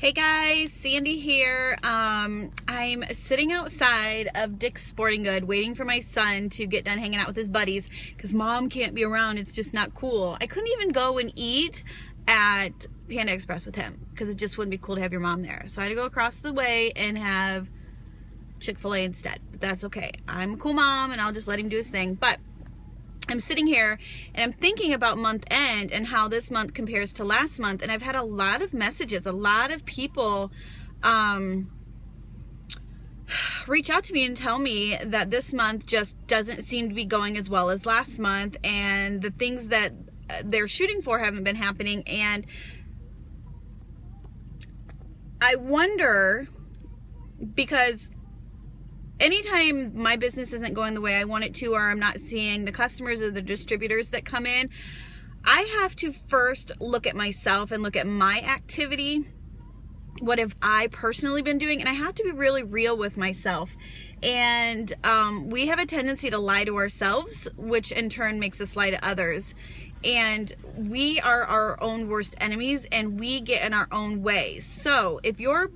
Hey guys, Sandy here. I'm sitting outside of Dick's Sporting Good waiting for my son to get done hanging out with his buddies because mom can't be around. It's just not cool. I couldn't even go and eat at Panda Express with him because it just wouldn't be cool to have your mom there. So I had to go across the way and have Chick-fil-A instead. But that's okay. I'm a cool mom and I'll just let him do his thing. But I'm sitting here and I'm thinking about month end and how this month compares to last month, and I've had a lot of messages, a lot of people reach out to me and tell me that this month just doesn't seem to be going as well as last month, and the things that they're shooting for haven't been happening. And I wonder, because anytime my business isn't going the way I want it to, or I'm not seeing the customers or the distributors that come in, I have to first look at myself and look at my activity. What have I personally been doing? And I have to be really real with myself. And we have a tendency to lie to ourselves, which in turn makes us lie to others. And we are our own worst enemies, and we get in our own way. So if you're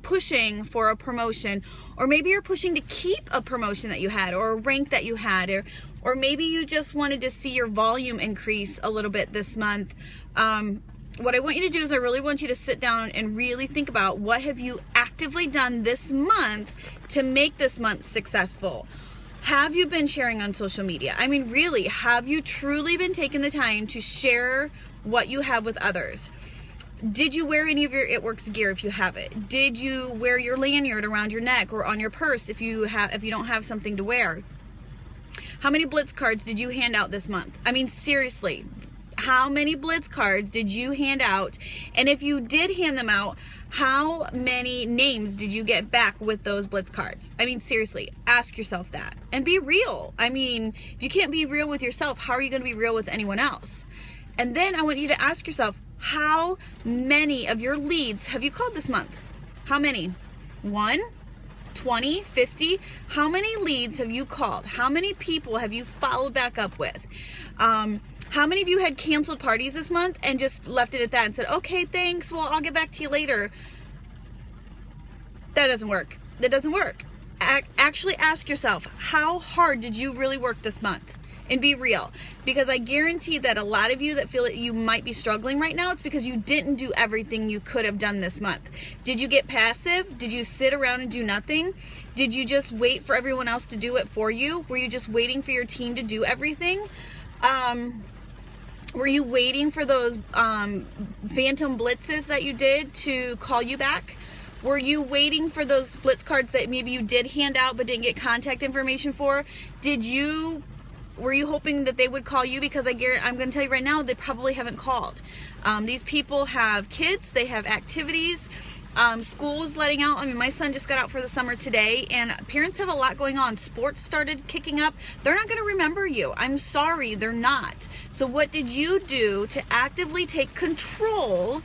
pushing for a promotion, or maybe you're pushing to keep a promotion that you had, or a rank that you had, or maybe you just wanted to see your volume increase a little bit this month, what I want you to do is I really want you to sit down and really think about what have you actively done this month to make this month successful. Have you been sharing on social media? I mean, really, have you truly been taking the time to share what you have with others? Did you wear any of your It Works gear if you have it? Did you wear your lanyard around your neck or on your purse if you don't have something to wear? How many Blitz cards did you hand out this month? I mean, seriously, how many Blitz cards did you hand out? And if you did hand them out, how many names did you get back with those Blitz cards? I mean, seriously, ask yourself that and be real. I mean, if you can't be real with yourself, how are you going to be real with anyone else? And then I want you to ask yourself, how many of your leads have you called this month? How many? 1, 20, 50? How many leads have you called? How many people have you followed back up with? How many of you had canceled parties this month and just left it at that and said, okay, thanks, well, I'll get back to you later? That doesn't work. That doesn't work. Actually ask yourself, how hard did you really work this month? And be real, because I guarantee that a lot of you that feel that you might be struggling right now, it's because you didn't do everything you could have done this month. Did you get passive? Did you sit around and do nothing? Did you just wait for everyone else to do it for you? Were you just waiting for your team to do everything? Were you waiting for those phantom blitzes that you did to call you back? Were you waiting for those blitz cards that maybe you did hand out but didn't get contact information for? Were you hoping that they would call you? Because I'm going to tell you right now, they probably haven't called. These people have kids, they have activities, school's letting out. I mean, my son just got out for the summer today, and parents have a lot going on. Sports started kicking up. They're not going to remember you. I'm sorry, they're not. So what did you do to actively take control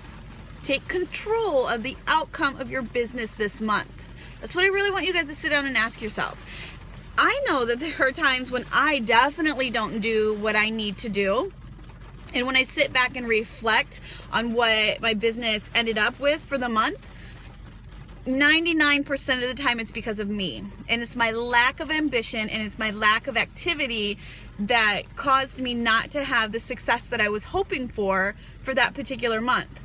of the outcome of your business this month? That's what I really want you guys to sit down and ask yourself. I know that there are times when I definitely don't do what I need to do. And when I sit back and reflect on what my business ended up with for the month, 99% of the time it's because of me. And it's my lack of ambition and it's my lack of activity that caused me not to have the success that I was hoping for that particular month.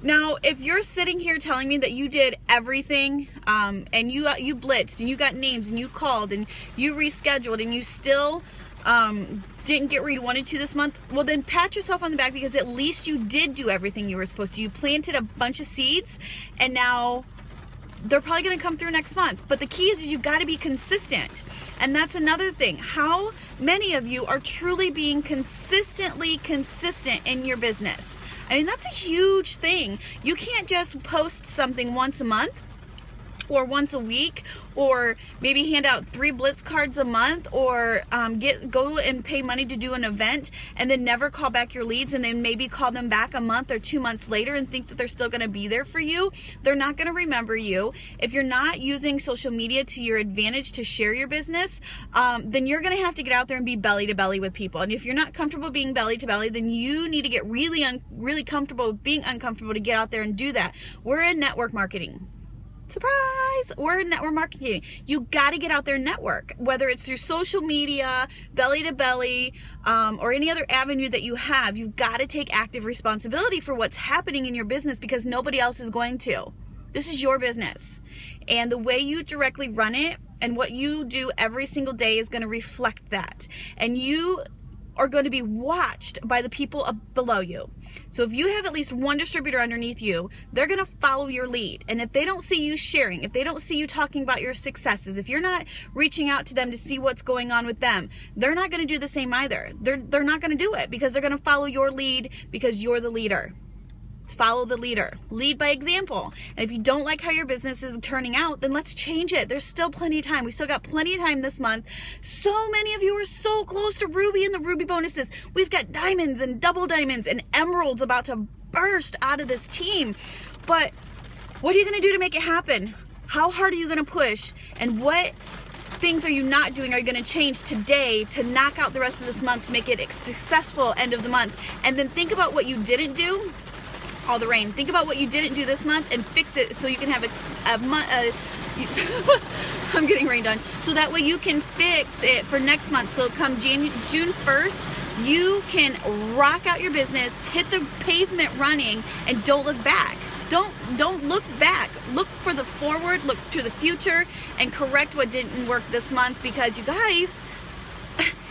Now, if you're sitting here telling me that you did everything, and you blitzed, and you got names, and you called, and you rescheduled, and you still didn't get where you wanted to this month, well, then pat yourself on the back, because at least you did do everything you were supposed to. You planted a bunch of seeds, and now they're probably going to come through next month. But the key is you got to be consistent. And that's another thing. How many of you are truly being consistently consistent in your business? I mean, that's a huge thing. You can't just post something once a month or once a week, or maybe hand out 3 Blitz cards a month, or go and pay money to do an event and then never call back your leads, and then maybe call them back a month or 2 months later and think that they're still going to be there for you. They're not going to remember you. If you're not using social media to your advantage to share your business, then you're going to have to get out there and be belly to belly with people. And if you're not comfortable being belly to belly, then you need to get really comfortable with being uncomfortable to get out there and do that. We're in network marketing. Surprise! We're in network marketing. You got to get out there and network, whether it's through social media, belly to belly, or any other avenue that you have. You've got to take active responsibility for what's happening in your business, because nobody else is going to. This is your business, and the way you directly run it and what you do every single day is going to reflect that. And you are going to be watched by the people below you. So if you have at least one distributor underneath you, they're going to follow your lead. And if they don't see you sharing, if they don't see you talking about your successes, if you're not reaching out to them to see what's going on with them, they're not going to do the same either. They're not going to do it, because they're going to follow your lead, because you're the leader. Follow the leader. Lead by example. And if you don't like how your business is turning out, then let's change it. There's still plenty of time. We still got plenty of time this month. So many of you are so close to Ruby and the Ruby bonuses. We've got diamonds and double diamonds and emeralds about to burst out of this team. But what are you going to do to make it happen? How hard are you going to push? And what things are you not doing? Are you going to change today to knock out the rest of this month to make it a successful end of the month? And then think about what you didn't do. All the rain. Think about what you didn't do this month and fix it so you can have a month. I'm getting rained on. So that way you can fix it for next month. So come June 1st, you can rock out your business, hit the pavement running, and don't look back. Don't look back. Look for the forward, look to the future, and correct what didn't work this month, because you guys,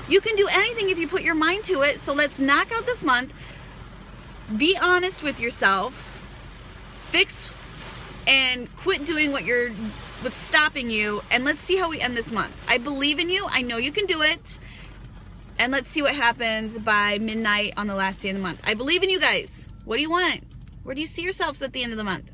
you can do anything if you put your mind to it. So let's knock out this month. Be honest with yourself, fix and quit doing what's stopping you, and let's see how we end this month. I believe in you. I know you can do it. And let's see what happens by midnight on the last day of the month. I believe in you guys. What do you want? Where do you see yourselves at the end of the month?